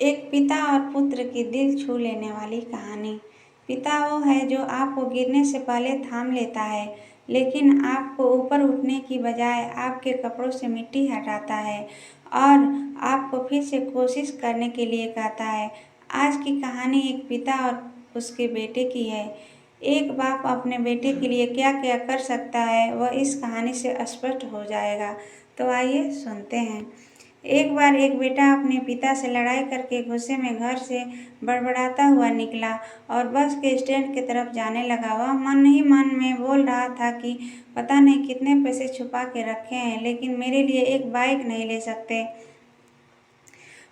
एक पिता और पुत्र की दिल छू लेने वाली कहानी। पिता वो है जो आपको गिरने से पहले थाम लेता है, लेकिन आपको ऊपर उठने की बजाय आपके कपड़ों से मिट्टी हटाता है और आपको फिर से कोशिश करने के लिए कहता है। आज की कहानी एक पिता और उसके बेटे की है। एक बाप अपने बेटे के लिए क्या क्या कर सकता है, वह इस कहानी से स्पष्ट हो जाएगा। तो आइए सुनते हैं। एक बार एक बेटा अपने पिता से लड़ाई करके गुस्से में घर से बड़बड़ाता हुआ निकला और बस के स्टैंड की तरफ जाने लगा। वह मन ही मन में बोल रहा था कि पता नहीं कितने पैसे छुपा के रखे हैं, लेकिन मेरे लिए एक बाइक नहीं ले सकते।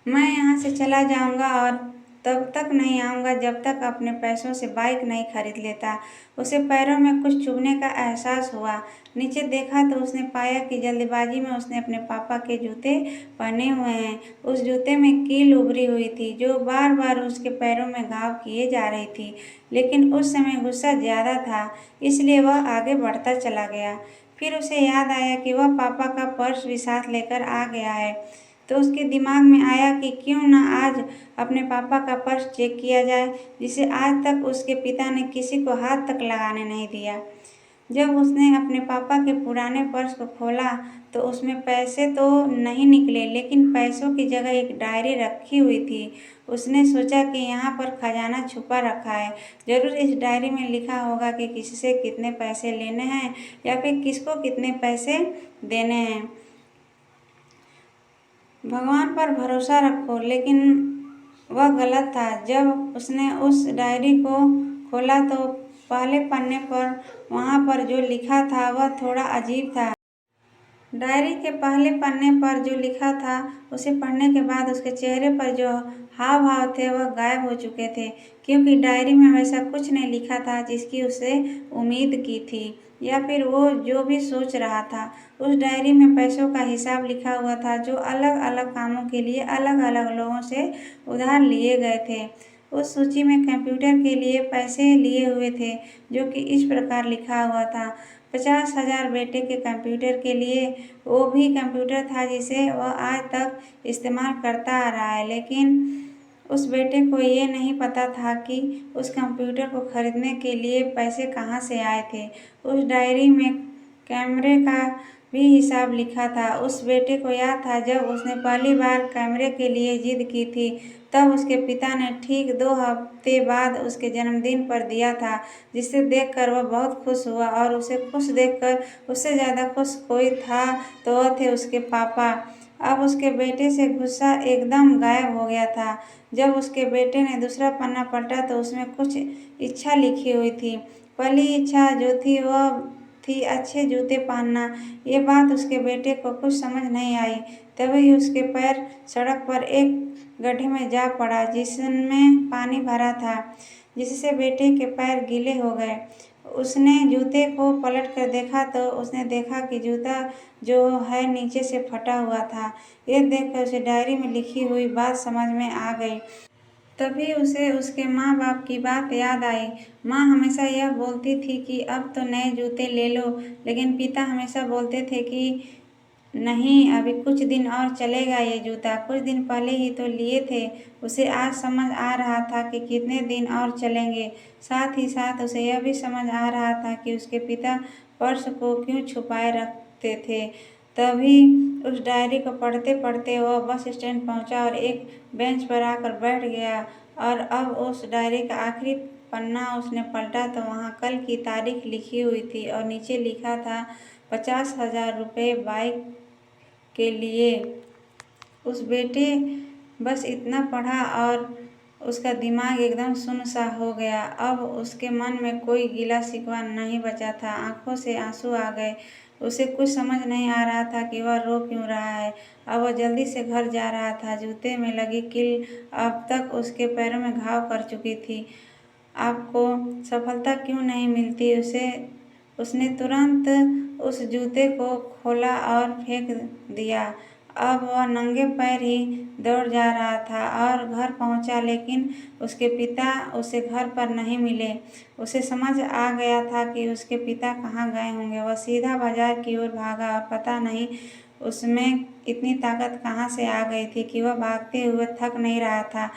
मैं यहाँ से चला जाऊँगा और तब तक नहीं आऊँगा जब तक अपने पैसों से बाइक नहीं खरीद लेता। उसे पैरों में कुछ चुभने का एहसास हुआ। नीचे देखा तो उसने पाया कि जल्दबाजी में उसने अपने पापा के जूते पहने हुए हैं। उस जूते में कील उभरी हुई थी जो बार बार उसके पैरों में घाव किए जा रही थी, लेकिन उस समय गुस्सा ज़्यादा था, इसलिए वह आगे बढ़ता चला गया। फिर उसे याद आया कि वह पापा का पर्स भी साथ लेकर आ गया है, तो उसके दिमाग में आया कि क्यों न आज अपने पापा का पर्स चेक किया जाए, जिसे आज तक उसके पिता ने किसी को हाथ तक लगाने नहीं दिया। जब उसने अपने पापा के पुराने पर्स को खोला तो उसमें पैसे तो नहीं निकले, लेकिन पैसों की जगह एक डायरी रखी हुई थी। उसने सोचा कि यहाँ पर खजाना छुपा रखा है, जरूर इस डायरी में लिखा होगा कि किससे कितने पैसे लेने हैं या फिर किसको कितने पैसे देने हैं। भगवान पर भरोसा रखो, लेकिन वह गलत था। जब उसने उस डायरी को खोला तो पहले पन्ने पर वहाँ पर जो लिखा था वह थोड़ा अजीब था। डायरी के पहले पन्ने पर जो लिखा था उसे पढ़ने के बाद उसके चेहरे पर जो हाव भाव थे वह गायब हो चुके थे, क्योंकि डायरी में वैसा कुछ नहीं लिखा था जिसकी उसे उम्मीद की थी या फिर वो जो भी सोच रहा था। उस डायरी में पैसों का हिसाब लिखा हुआ था जो अलग अलग कामों के लिए अलग अलग लोगों से उधार लिए गए थे। उस सूची में कंप्यूटर के लिए पैसे लिए हुए थे, जो कि इस प्रकार लिखा हुआ था। 50,000 बेटे के कंप्यूटर के लिए। वो भी कंप्यूटर था जिसे वह आज तक इस्तेमाल करता आ रहा है, लेकिन उस बेटे को ये नहीं पता था कि उस कंप्यूटर को खरीदने के लिए पैसे कहाँ से आए थे। उस डायरी में कैमरे का भी हिसाब लिखा था। उस बेटे को याद था जब उसने पहली बार कैमरे के लिए जिद की थी, तब उसके पिता ने ठीक 2 हफ्ते बाद उसके जन्मदिन पर दिया था, जिसे देखकर वह बहुत खुश हुआ। और उसे खुश देखकर उससे ज़्यादा खुश कोई था तो वह थे उसके पापा। अब उसके बेटे से गुस्सा एकदम गायब हो गया था। जब उसके बेटे ने दूसरा पन्ना पलटा तो उसमें कुछ इच्छा लिखी हुई थी। पहली इच्छा जो थी वह थी अच्छे जूते पहनना। ये बात उसके बेटे को कुछ समझ नहीं आई। तभी उसके पैर सड़क पर एक गड्ढे में जा पड़ा जिसमें पानी भरा था, जिससे बेटे के पैर गीले हो गए। उसने जूते को पलट कर देखा तो उसने देखा कि जूता जो है नीचे से फटा हुआ था। ये देखकर उसे डायरी में लिखी हुई बात समझ में आ गई। तभी उसे उसके माँ बाप की बात याद आई। माँ हमेशा यह बोलती थी कि अब तो नए जूते ले लो, लेकिन पिता हमेशा बोलते थे कि नहीं, अभी कुछ दिन और चलेगा ये जूता, कुछ दिन पहले ही तो लिए थे। उसे आज समझ आ रहा था कि कितने दिन और चलेंगे। साथ ही साथ उसे यह भी समझ आ रहा था कि उसके पिता पर्स को क्यों छुपाए रखते थे। तभी उस डायरी को पढ़ते पढ़ते वह बस स्टैंड पहुंचा और एक बेंच पर आकर बैठ गया। और अब उस डायरी का आखिरी पन्ना उसने पलटा तो वहाँ कल की तारीख लिखी हुई थी और नीचे लिखा था 50,000 रुपये बाइक के लिए। उस बेटे बस इतना पढ़ा और उसका दिमाग एकदम सुन्न सा हो गया। अब उसके मन में कोई गिला शिकवा नहीं बचा था। आंखों से आंसू आ गए। उसे कुछ समझ नहीं आ रहा था कि वह रो क्यों रहा है। अब वह जल्दी से घर जा रहा था। जूते में लगी कील अब तक उसके पैरों में घाव कर चुकी थी। आपको सफलता क्यों नहीं मिलती, उसे उसने तुरंत उस जूते को खोला और फेंक दिया। अब वह नंगे पैर ही दौड़ जा रहा था और घर पहुंचा, लेकिन उसके पिता उसे घर पर नहीं मिले। उसे समझ आ गया था कि उसके पिता कहाँ गए होंगे। वह सीधा बाजार की ओर भागा और पता नहीं उसमें इतनी ताकत कहाँ से आ गई थी कि वह भागते हुए थक नहीं रहा था।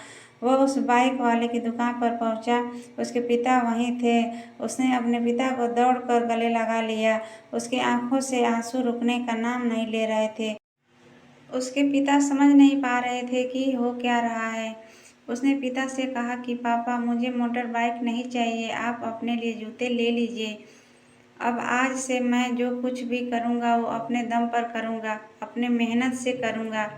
वह उस बाइक वाले की दुकान पर पहुंचा। उसके पिता वहीं थे। उसने अपने पिता को दौड़कर गले लगा लिया। उसकी आंखों से आंसू रुकने का नाम नहीं ले रहे थे। उसके पिता समझ नहीं पा रहे थे कि हो क्या रहा है। उसने पिता से कहा कि पापा, मुझे मोटर बाइक नहीं चाहिए, आप अपने लिए जूते ले लीजिए। अब आज से मैं जो कुछ भी करूँगा वो अपने दम पर करूँगा, अपने मेहनत से करूँगा।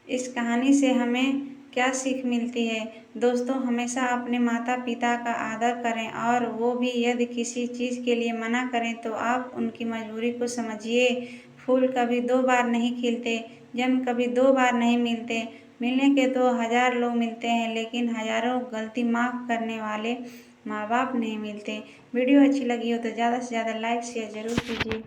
इस कहानी से हमें क्या सीख मिलती है? दोस्तों, हमेशा अपने माता पिता का आदर करें, और वो भी यदि किसी चीज़ के लिए मना करें तो आप उनकी मजबूरी को समझिए। फूल कभी दो बार नहीं खिलते, जन्म कभी दो बार नहीं मिलते। मिलने के तो 1000 लोग मिलते हैं, लेकिन हजारों गलती माफ़ करने वाले माँ बाप नहीं मिलते। वीडियो अच्छी लगी हो तो ज़्यादा से ज़्यादा लाइक शेयर ज़रूर कीजिए।